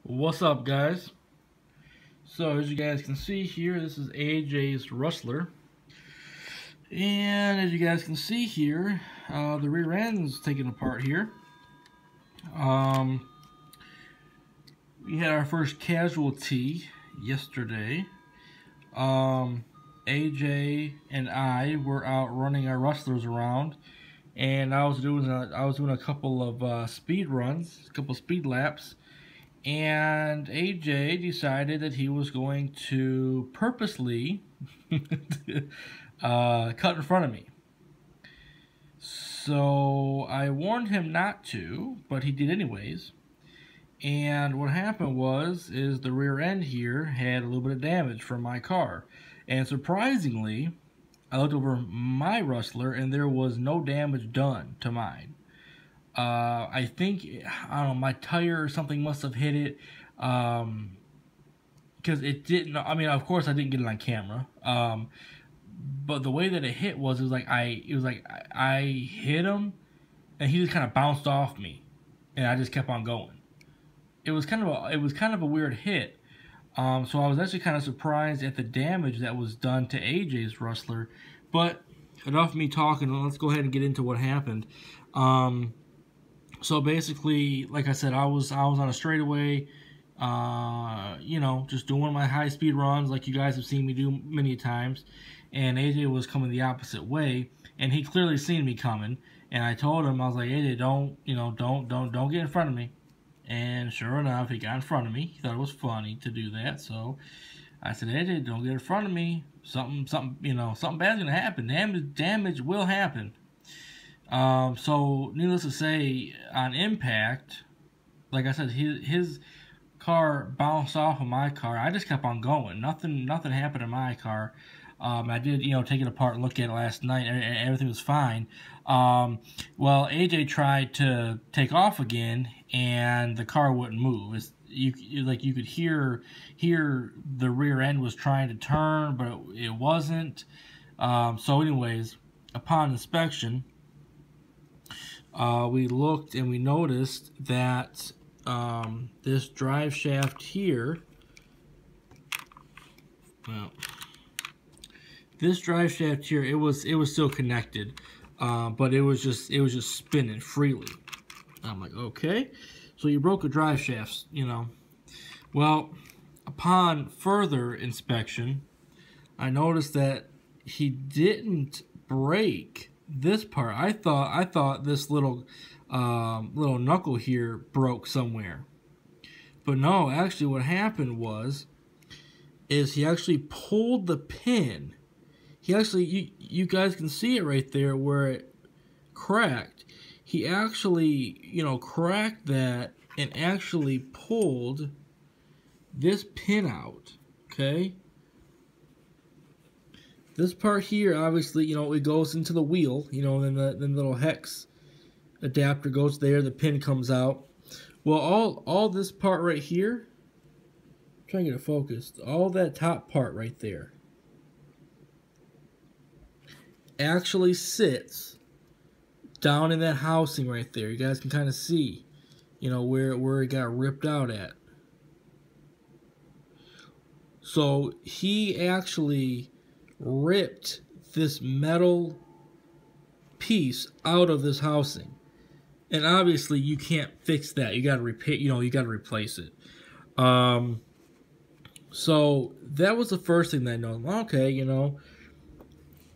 What's up, guys? So as you guys can see here, this is AJ's Rustler, and as you guys can see here, the rear end's taken apart here. We had our first casualty yesterday. AJ and I were out running our Rustlers around, and I was doing a couple of speed runs, a couple speed laps. And AJ decided that he was going to purposely cut in front of me. So I warned him not to, but he did anyways. And what happened is the rear end here had a little bit of damage from my car. And surprisingly, I looked over my Rustler and there was no damage done to mine. I think, I don't know, my tire or something must have hit it, because it didn't, I mean, of course I didn't get it on camera, but the way that it hit was, I hit him, and he just kind of bounced off me, and I just kept on going. It was kind of a weird hit, so I was actually kind of surprised at the damage that was done to AJ's Rustler, but enough of me talking, let's go ahead and get into what happened. So basically, like I said, I was on a straightaway, you know, just doing my high-speed runs like you guys have seen me do many times, and AJ was coming the opposite way, and he clearly seen me coming, and I told him, I was like, AJ, don't get in front of me. And sure enough, he got in front of me. He thought it was funny to do that, so I said, AJ, don't get in front of me. Something bad's gonna happen. Damage will happen. So needless to say, on impact, like I said, his car bounced off of my car. I just kept on going. Nothing happened to my car. I did, take it apart and look at it last night, and everything was fine. Well, AJ tried to take off again, and the car wouldn't move. You could hear the rear end was trying to turn, but it wasn't. So anyways, upon inspection, we looked and we noticed that this drive shaft here, it was still connected, but it was just spinning freely. I'm like, okay, so you broke a drive shaft, Well, upon further inspection, I noticed that he didn't break this part. I thought this little knuckle here broke somewhere, but no. Actually, what happened is he actually pulled the pin. He actually, you guys can see it right there where it cracked. He actually, cracked that and actually pulled this pin out. Okay. This part here, obviously, it goes into the wheel, then the little hex adapter goes there, the pin comes out. Well, all this part right here, I'm trying to get it focused, all that top part right there actually sits down in that housing right there. You guys can kind of see, where it got ripped out at. So he actually ripped this metal piece out of this housing, and obviously you can't fix that. You got to repair, you got to replace it. So that was the first thing that I know. Okay,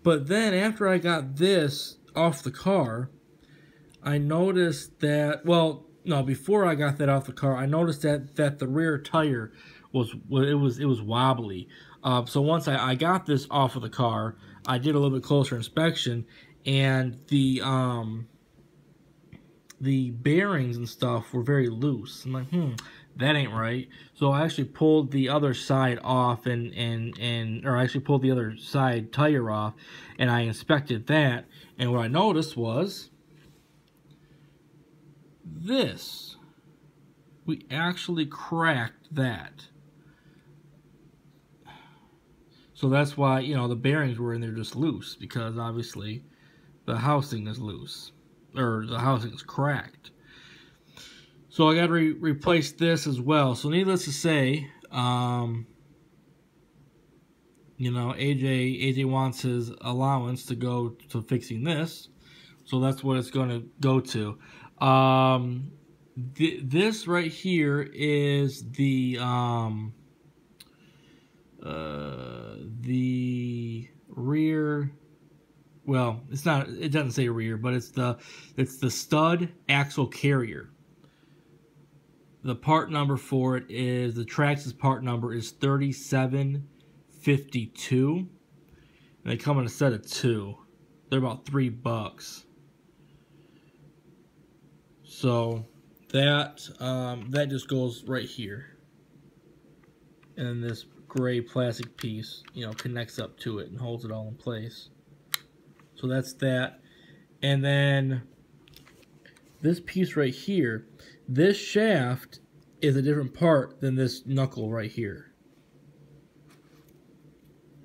but then after I got this off the car, I noticed that, well, no, before I got that off the car, I noticed that the rear tire was wobbly. So once I got this off of the car, I did a little bit closer inspection, and the bearings and stuff were very loose. I'm like, that ain't right. So I actually pulled the other side off, or I actually pulled the other side tire off, and I inspected that, and what I noticed was this. We actually cracked that. So that's why, the bearings were in there just loose, because obviously the housing is loose, or the housing is cracked. So I got to replace this as well. So needless to say, you know, AJ wants his allowance to go to fixing this, so that's what it's going to go to. This right here is the rear. Well, it's not. It doesn't say rear, but it's the stud axle carrier. The part number for it is the Traxxas part number is 3752, and they come in a set of 2. They're about $3. So that that just goes right here, and this gray plastic piece, you know, connects up to it and holds it all in place. So that's that. And then this piece right here, this shaft is a different part than this knuckle right here.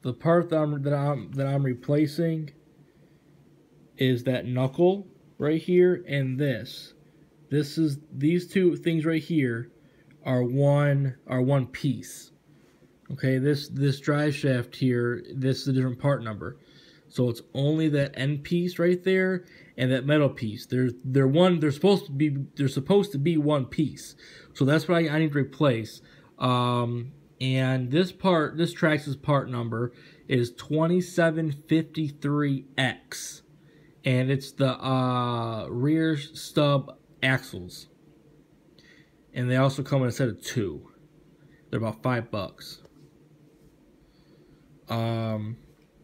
The part that I'm replacing is that knuckle right here, and this. These two things right here are one piece. Okay, this drive shaft here, this is a different part number. So it's only that end piece right there and that metal piece. They're supposed to be one piece. So that's what I need to replace. And this Traxxas part number is 2753X, and it's the rear stub axles. And they also come in a set of 2. They're about $5.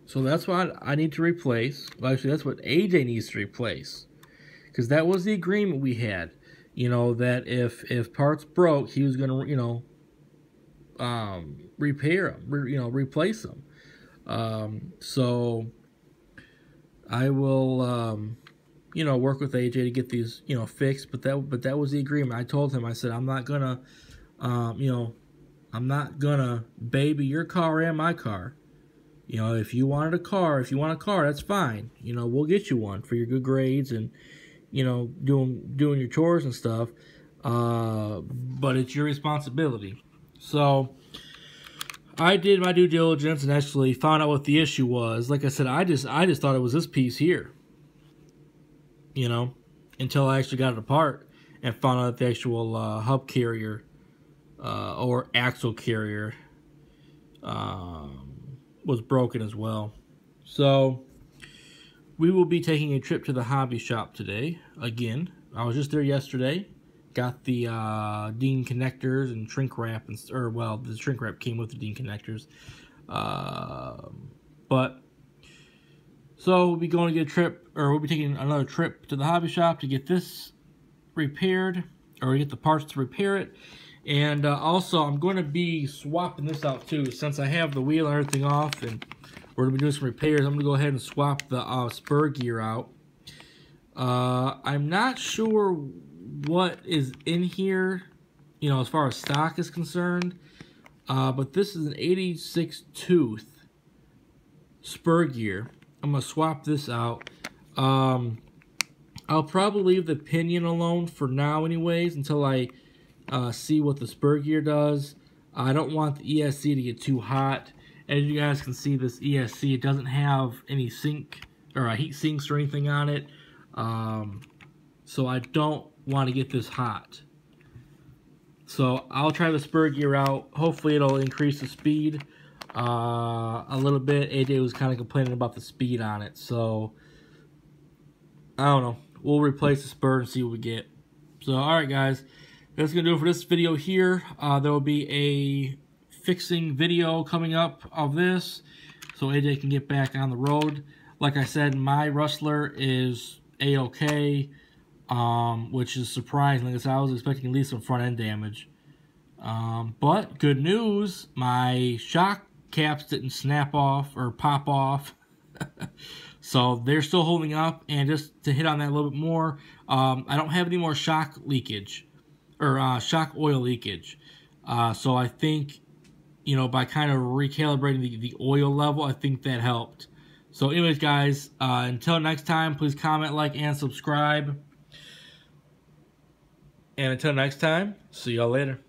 So that's what I need to replace. Well, actually, that's what AJ needs to replace, because that was the agreement we had. You know, that if parts broke, he was gonna, you know, repair them, you know, replace them. So I will, you know, work with AJ to get these, you know, fixed. But that was the agreement. I told him, I said, I'm not gonna, you know, I'm not gonna baby your car and my car. You know, if you want a car, that's fine. You know, we'll get you one for your good grades and, you know, doing your chores and stuff. But it's your responsibility. So I did my due diligence and actually found out what the issue was. Like I said, I just thought it was this piece here. You know, until I actually got it apart and found out the actual hub carrier or axle carrier was broken as well. So we will be taking a trip to the hobby shop today again. I was just there yesterday. Got the Dean connectors and shrink wrap, well, the shrink wrap came with the Dean connectors. But so we'll be going to get a trip, or we'll be taking another trip to the hobby shop to get this repaired, or get the parts to repair it. And also, I'm going to be swapping this out too, since I have the wheel and everything off, and we're going to be doing some repairs. I'm going to go ahead and swap the spur gear out. I'm not sure what is in here, you know, as far as stock is concerned, but this is an 86 tooth spur gear. I'm going to swap this out. I'll probably leave the pinion alone for now anyways, until I see what the spur gear does. I don't want the ESC to get too hot. As you guys can see, this ESC, it doesn't have any sink or heat sinks or anything on it. So I don't want to get this hot. So I'll try the spur gear out. Hopefully it'll increase the speed a little bit. AJ was kind of complaining about the speed on it. So I don't know. We'll replace the spur and see what we get. So alright guys, that's going to do it for this video here. There will be a fixing video coming up of this, so AJ can get back on the road. Like I said, my Rustler is A-OK, which is surprising. Like I said, I was expecting at least some front end damage. But good news, my shock caps didn't snap off or pop off. So they're still holding up. And just to hit on that a little bit more, I don't have any more shock leakage or shock oil leakage. So I think, you know, by kind of recalibrating the oil level, I think that helped. So anyways, guys, until next time, please comment, like, and subscribe. And until next time, see y'all later.